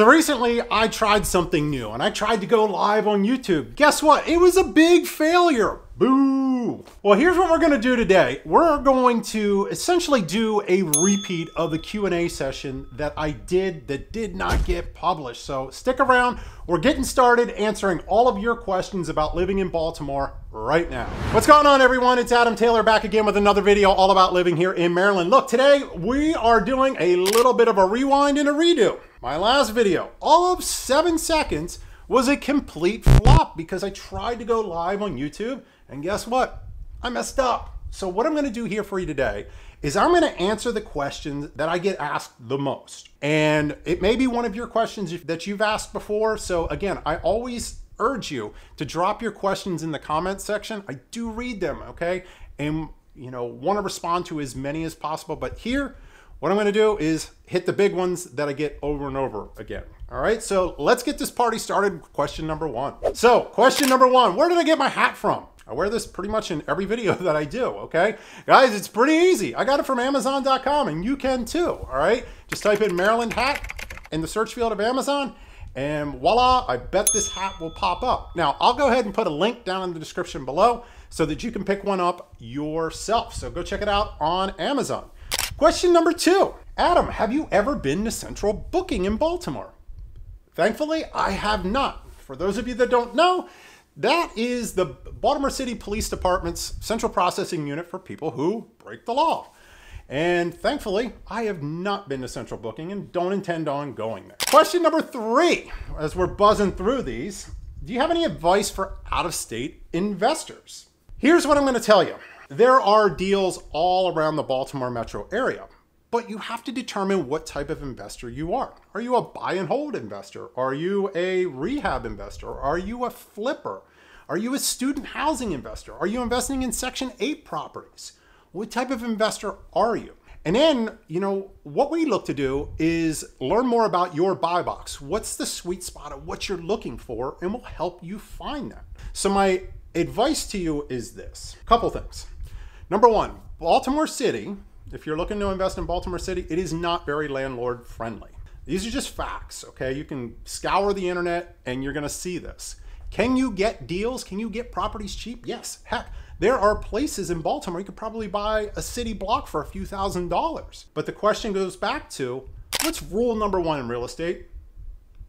So recently I tried something new and I tried to go live on YouTube. Guess what? It was a big failure. Boo! Well, here's what we're going to do today. We're going to essentially do a repeat of the Q&A session that I did that did not get published. So stick around. We're getting started answering all of your questions about living in Baltimore right now. What's going on, everyone? It's Adam Taylor back again with another video all about living here in Maryland. Look, today we are doing a little bit of a rewind and a redo. My last video, all of 7 seconds, was a complete flop because I tried to go live on YouTube and guess what? I messed up. So what I'm gonna do here for you today is I'm gonna answer the questions that I get asked the most. And it may be one of your questions that you've asked before. So again, I always urge you to drop your questions in the comment section. I do read them, okay? And wanna respond to as many as possible, but here, what I'm gonna do is hit the big ones that I get over and over again. All right, so let's get this party started with question number one. So question number one, where did I get my hat from? I wear this pretty much in every video that I do, okay? Guys, it's pretty easy. I got it from Amazon.com and you can too, all right? Just type in Maryland hat in the search field of Amazon and voila, I bet this hat will pop up. Now, I'll go ahead and put a link down in the description below so that you can pick one up yourself. So go check it out on Amazon. Question number two, Adam, have you ever been to Central Booking in Baltimore? Thankfully, I have not. For those of you that don't know, that is the Baltimore City Police Department's central processing unit for people who break the law. And thankfully, I have not been to Central Booking and don't intend on going there. Question number three, as we're buzzing through these, do you have any advice for out-of-state investors? Here's what I'm going to tell you. There are deals all around the Baltimore metro area, but you have to determine what type of investor you are. Are you a buy and hold investor? Are you a rehab investor? Are you a flipper? Are you a student housing investor? Are you investing in Section 8 properties? What type of investor are you? And then, what we look to do is learn more about your buy box. What's the sweet spot of what you're looking for, and we'll help you find that. So my advice to you is this, couple things. Number one, Baltimore City, if you're looking to invest in Baltimore City, it is not very landlord friendly. These are just facts, okay? You can scour the internet and you're gonna see this. Can you get deals? Can you get properties cheap? Yes, heck, there are places in Baltimore you could probably buy a city block for a few $1,000s. But the question goes back to, what's rule number one in real estate?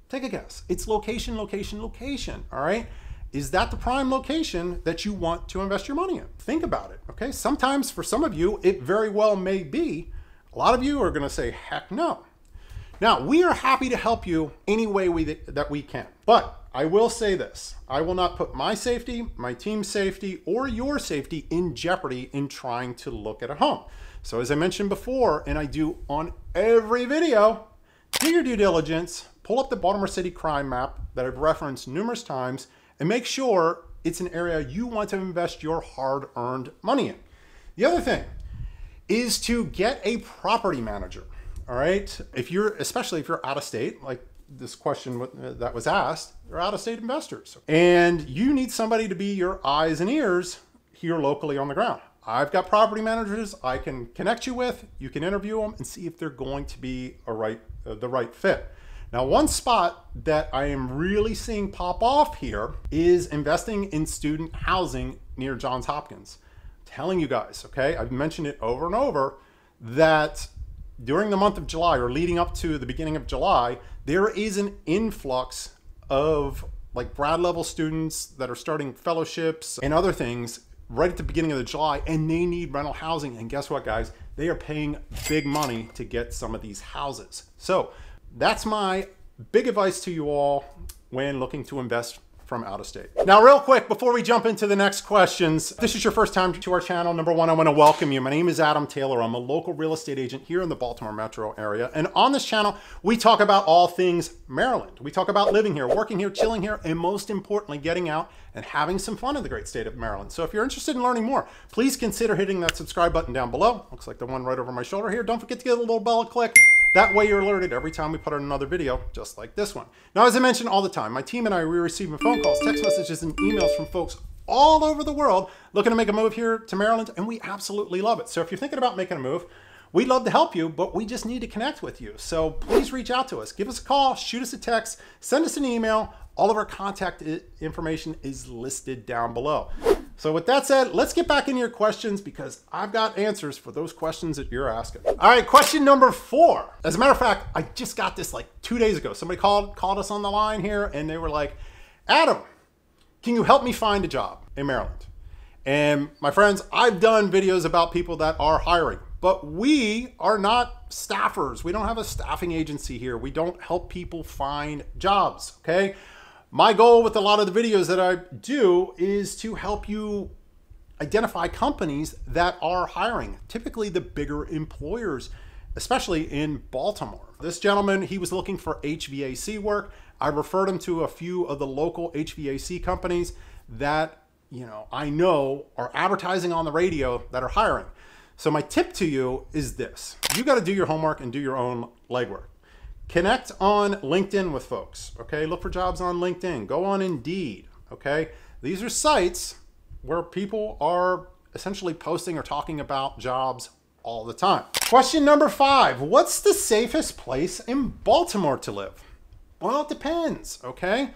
Take a guess. It's location, location, location, all right? Is that the prime location that you want to invest your money in? Think about it, okay? Sometimes for some of you, it very well may be. A lot of you are gonna say, heck no. Now, we are happy to help you any way that we can. But I will say this, I will not put my safety, my team's safety, or your safety in jeopardy in trying to look at a home. So as I mentioned before, and I do on every video, do your due diligence, pull up the Baltimore City crime map that I've referenced numerous times, and make sure it's an area you want to invest your hard-earned money in. The other thing is to get a property manager, all right? Especially if you're out of state, like this question that was asked, they're out-of-state investors. And you need somebody to be your eyes and ears here locally on the ground. I've got property managers I can connect you with. You can interview them and see if they're going to be the right fit. Now, one spot that I am really seeing pop off here is investing in student housing near Johns Hopkins. I'm telling you guys, okay, I've mentioned it over and over that during the month of July or leading up to the beginning of July, there is an influx of like grad level students that are starting fellowships and other things right at the beginning of the July, and they need rental housing. And guess what, guys? They are paying big money to get some of these houses. So that's my big advice to you all when looking to invest from out of state. Now, real quick, before we jump into the next questions, if this is your first time to our channel, number one, I want to welcome you. My name is Adam Taylor. I'm a local real estate agent here in the Baltimore metro area. And on this channel, we talk about all things Maryland. We talk about living here, working here, chilling here, and most importantly, getting out and having some fun in the great state of Maryland. So if you're interested in learning more, please consider hitting that subscribe button down below. Looks like the one right over my shoulder here. Don't forget to give a little bell click. That way you're alerted every time we put out another video just like this one. Now, as I mentioned all the time, my team and I, we receive phone calls, text messages, and emails from folks all over the world looking to make a move here to Maryland, and we absolutely love it. So if you're thinking about making a move, We'd love to help you, but we just need to connect with you. So please reach out to us. Give us a call, shoot us a text, send us an email. All of our contact information is listed down below. So with that said, let's get back into your questions because I've got answers for those questions that you're asking. All right, question number 4. As a matter of fact, I just got this like 2 days ago. Somebody called us on the line here and they were like, Adam, can you help me find a job in Maryland? And my friends, I've done videos about people that are hiring, but we are not staffers. We don't have a staffing agency here. We don't help people find jobs, okay? My goal with a lot of the videos that I do is to help you identify companies that are hiring, typically the bigger employers, especially in Baltimore. This gentleman, he was looking for HVAC work. I referred him to a few of the local HVAC companies that I know are advertising on the radio that are hiring. So my tip to you is this. You got to do your homework and do your own legwork. Connect on LinkedIn with folks, okay? Look for jobs on LinkedIn. Go on Indeed, okay? These are sites where people are essentially posting or talking about jobs all the time. Question number 5. What's the safest place in Baltimore to live? Well, it depends, okay?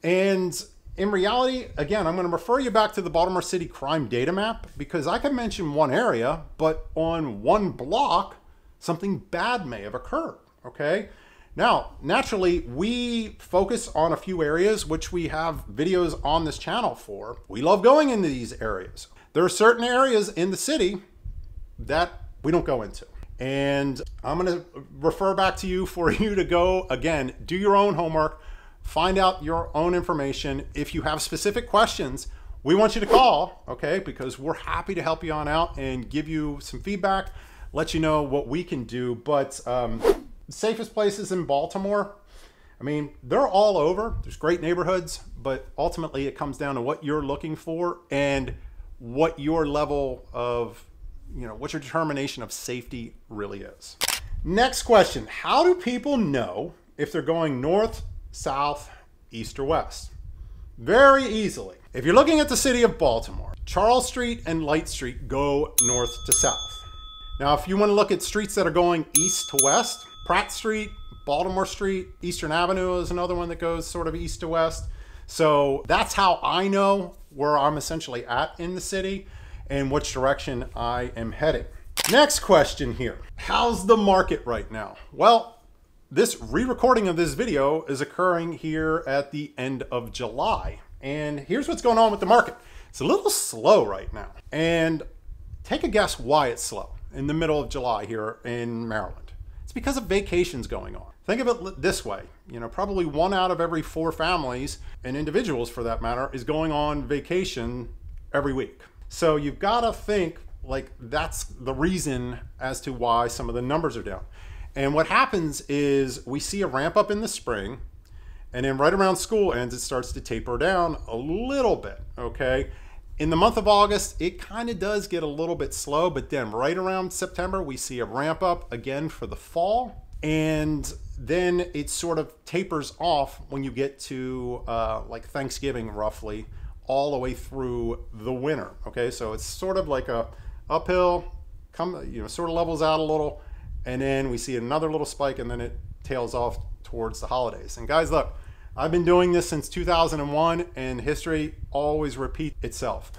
And in reality, again, I'm going to refer you back to the Baltimore City crime data map because I can mention one area, but on one block, something bad may have occurred, okay? Now, naturally, we focus on a few areas which we have videos on this channel for. We love going into these areas. There are certain areas in the city that we don't go into. And I'm going to refer back to you for you to go, again, do your own homework, find out your own information. If you have specific questions, we want you to call, okay? Because we're happy to help you on out and give you some feedback, let you know what we can do. But safest places in Baltimore, I mean, they're all over. There's great neighborhoods, but ultimately it comes down to what you're looking for and what your level of, what your determination of safety really is. Next question. How do people know if they're going north, south, east, or west? Very easily. If you're looking at the city of Baltimore, Charles Street and Light Street go north to south. Now, if you want to look at streets that are going east to west, Pratt Street, Baltimore Street, Eastern Avenue is another one that goes sort of east to west. So that's how I know where I'm essentially at in the city and which direction I am heading. Next question here. How's the market right now? Well, this re-recording of this video is occurring here at the end of July. And here's what's going on with the market. It's a little slow right now. And take a guess why it's slow in the middle of July here in Maryland. It's because of vacations going on. Think of it this way. Probably 1 out of every 4 families and individuals for that matter is going on vacation every week. So you've got to think like that's the reason as to why some of the numbers are down. And what happens is we see a ramp up in the spring, and then right around school ends, it starts to taper down a little bit, okay? In the month of August, it kind of does get a little bit slow, but then right around September, we see a ramp up again for the fall, and then it sort of tapers off when you get to like Thanksgiving roughly, all the way through the winter, okay? So it's sort of like a uphill, sort of levels out a little, and then we see another little spike, and then it tails off towards the holidays. And guys, look, I've been doing this since 2001, and history always repeats itself.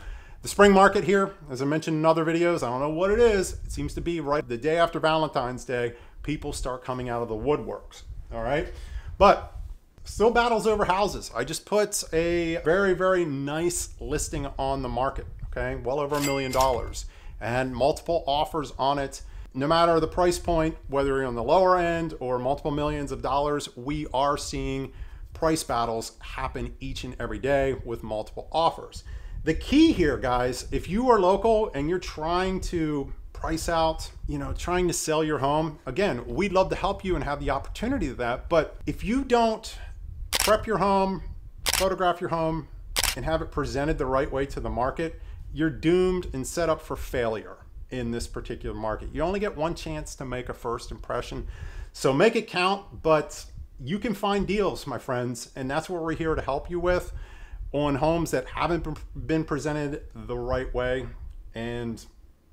The spring market here, as I mentioned in other videos, I don't know what it is. It seems to be right the day after Valentine's Day, people start coming out of the woodworks, all right? But still battles over houses. I just put a very, very nice listing on the market, okay? Well over $1 million, and multiple offers on it. No matter the price point, whether you're on the lower end or multiple millions of dollars, we are seeing price battles happen each and every day with multiple offers. The key here, guys, if you are local and you're trying to price out, trying to sell your home, again, we'd love to help you and have the opportunity of that. But if you don't prep your home, photograph your home, and have it presented the right way to the market, you're doomed and set up for failure in this particular market. You only get one chance to make a first impression. So make it count, but you can find deals, my friends, and that's what we're here to help you with on homes that haven't been presented the right way. And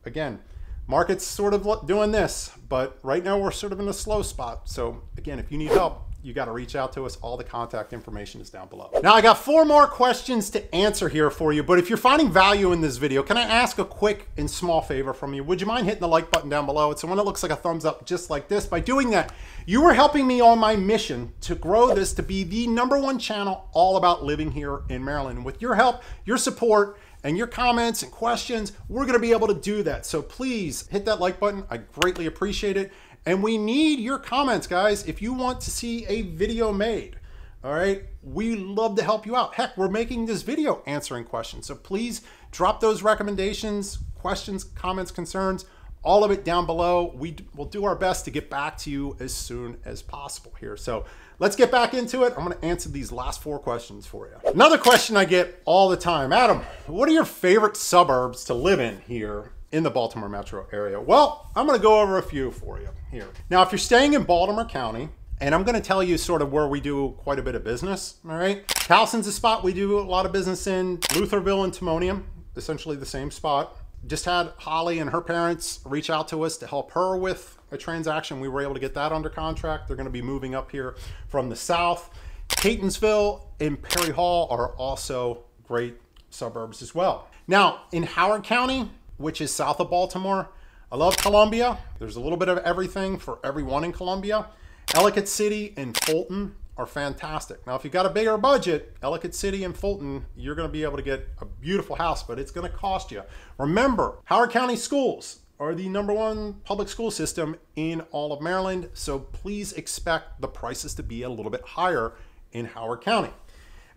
again, Market's sort of doing this, but right now we're sort of in a slow spot. So again, if you need help, you got to reach out to us. All the contact information is down below. Now I got 4 more questions to answer here for you, but if you're finding value in this video, can I ask a quick and small favor from you? Would you mind hitting the like button down below? It's the one that looks like a thumbs up, just like this. By doing that, you are helping me on my mission to grow this to be the #1 channel all about living here in Maryland. And with your help, your support, and your comments and questions, we're gonna be able to do that. So please hit that like button. I greatly appreciate it. And we need your comments, guys, if you want to see a video made. All right, we love to help you out. Heck, we're making this video answering questions. So please drop those recommendations, questions, comments, concerns, all of it down below. We will do our best to get back to you as soon as possible here. So let's get back into it. I'm gonna answer these last 4 questions for you. Another question I get all the time, Adam, what are your favorite suburbs to live in here in the Baltimore metro area? Well, I'm gonna go over a few for you here. Now, if you're staying in Baltimore County, and I'm gonna tell you sort of where we do quite a bit of business, all right? Towson's a spot we do a lot of business in. Lutherville and Timonium, essentially the same spot. Just had Holly and her parents reach out to us to help her with a transaction. We were able to get that under contract. They're gonna be moving up here from the south. Catonsville and Perry Hall are also great suburbs as well. Now, in Howard County, which is south of Baltimore, I love Columbia. There's a little bit of everything for everyone in Columbia. Ellicott City and Fulton are fantastic. Now, if you've got a bigger budget, Ellicott City and Fulton, you're gonna be able to get a beautiful house, but it's gonna cost you. Remember, Howard County schools are the #1 public school system in all of Maryland, so please expect the prices to be a little bit higher in Howard County.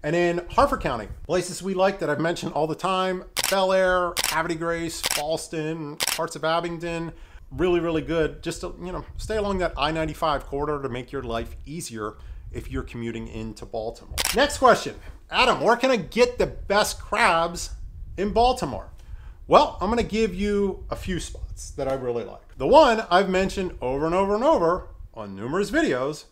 And in Harford County, places we like that I've mentioned all the time, Bel Air, Havre Grace, Ballston, parts of Abingdon, really, really good. Just to, you know, stay along that I-95 corridor to make your life easier if you're commuting into Baltimore. Next question, Adam, where can I get the best crabs in Baltimore? Well, I'm gonna give you a few spots that I really like. The one I've mentioned over and over and over on numerous videos,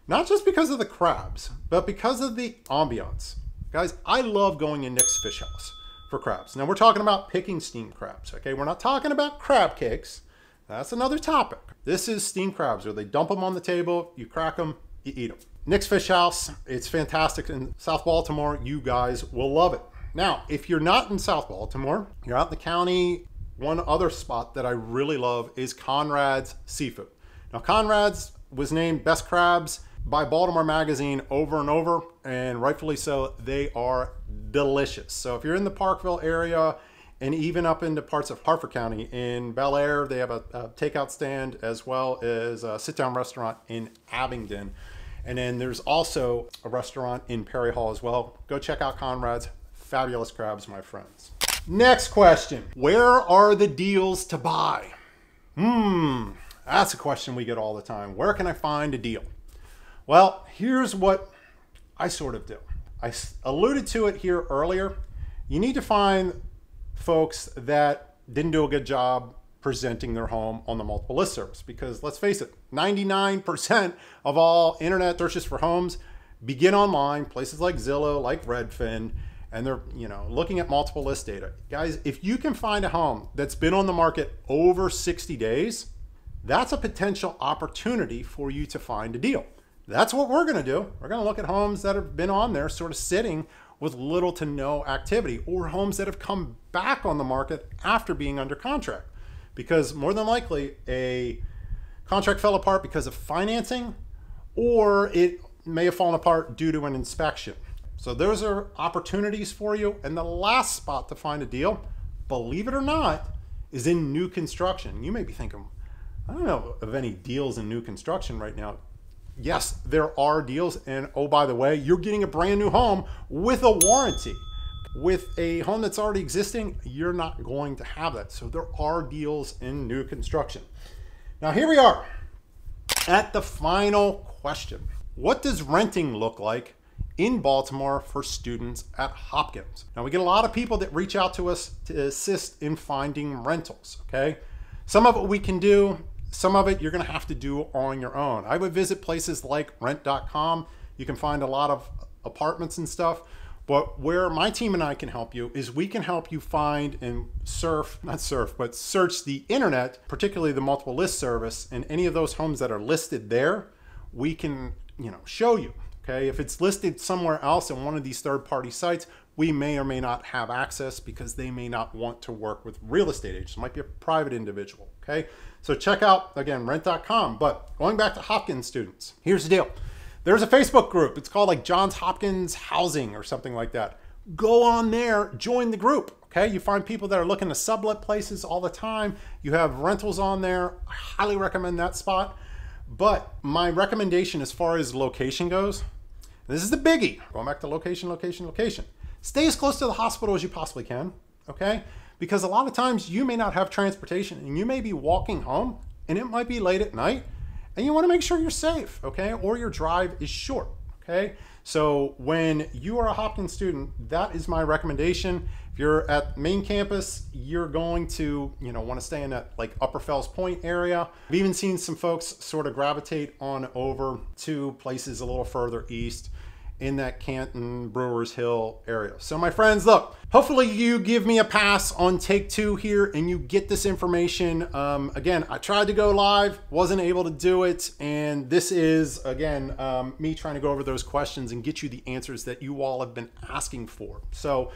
not just because of the crabs, but because of the ambiance. Guys, I love going in Nick's Fish House for crabs. Now we're talking about picking steamed crabs, okay? We're not talking about crab cakes. That's another topic. This is steamed crabs where they dump them on the table, you crack them, you eat them. Nick's Fish House, it's fantastic in South Baltimore. You guys will love it. Now, if you're not in South Baltimore, you're out in the county, one other spot that I really love is Conrad's Seafood. Now, Conrad's was named Best Crabs by Baltimore Magazine over and over, and rightfully so. They are delicious. So if you're in the Parkville area and even up into parts of Harford County, in Bel Air, they have a takeout stand as well as a sit-down restaurant in Abingdon. And then there's also a restaurant in Perry Hall as well. Go check out Conrad's. Fabulous crabs, my friends. Next question, where are the deals to buy? That's a question we get all the time. Where can I find a deal? Well, here's what I sort of do. I alluded to it here earlier. You need to find folks that didn't do a good job presenting their home on the multiple list service, because let's face it, 99% of all internet searches for homes begin online, places like Zillow, like Redfin, and they're, you know, looking at multiple list data. Guys, if you can find a home that's been on the market over 60 days, that's a potential opportunity for you to find a deal. That's what we're gonna do. We're gonna look at homes that have been on there sort of sitting with little to no activity, or homes that have come back on the market after being under contract. Because more than likely a contract fell apart because of financing, or it may have fallen apart due to an inspection. So those are opportunities for you. And the last spot to find a deal, believe it or not, is in new construction. You may be thinking, I don't know of any deals in new construction right now. Yes, there are deals. And oh, by the way, you're getting a brand new home with a warranty. With a home that's already existing, you're not going to have that. So there are deals in new construction. Now here we are at the final question. What does renting look like in Baltimore for students at Hopkins? Now we get a lot of people that reach out to us to assist in finding rentals, okay? Some of it we can do, some of it you're gonna have to do on your own. I would visit places like rent.com. You can find a lot of apartments and stuff. But where my team and I can help you is we can help you find and search the internet, particularly the multiple list service, and any of those homes that are listed there, we can, show you. Okay, if it's listed somewhere else in one of these third-party sites, we may or may not have access because they may not want to work with real estate agents. It might be a private individual. Okay, so check out, again, rent.com. But going back to Hopkins students, here's the deal. There's a Facebook group. It's called like Johns Hopkins Housing or something like that. Go on there, join the group. Okay, you find people that are looking to sublet places all the time. You have rentals on there. I highly recommend that spot. But my recommendation as far as location goes, this is the biggie. Going back to location, location, location. Stay as close to the hospital as you possibly can, okay? Because a lot of times you may not have transportation and you may be walking home and it might be late at night and you wanna make sure you're safe, okay? Or your drive is short, okay? So when you are a Hopkins student, that is my recommendation. If you're at main campus, you're going to, want to stay in that like Upper Fells Point area. I've even seen some folks sort of gravitate on over to places a little further east in that Canton, Brewers Hill area. So my friends, look, hopefully you give me a pass on take 2 here and you get this information. Again, I tried to go live, wasn't able to do it. And this is, again, me trying to go over those questions and get you the answers that you all have been asking for. So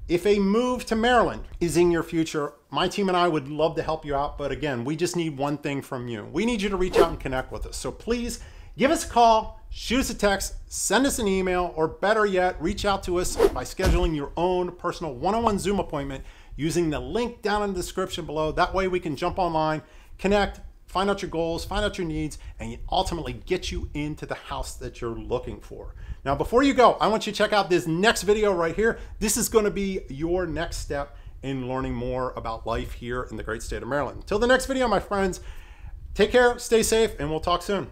if a move to Maryland is in your future, my team and I would love to help you out. But again, we just need one thing from you. We need you to reach out and connect with us. So please give us a call, shoot us a text, send us an email, or better yet, reach out to us by scheduling your own personal one-on-one Zoom appointment using the link down in the description below. That way we can jump online, connect, find out your goals, find out your needs, and ultimately get you into the house that you're looking for. Now, before you go, I want you to check out this next video right here. This is gonna be your next step in learning more about life here in the great state of Maryland. Until the next video, my friends, take care, stay safe, and we'll talk soon.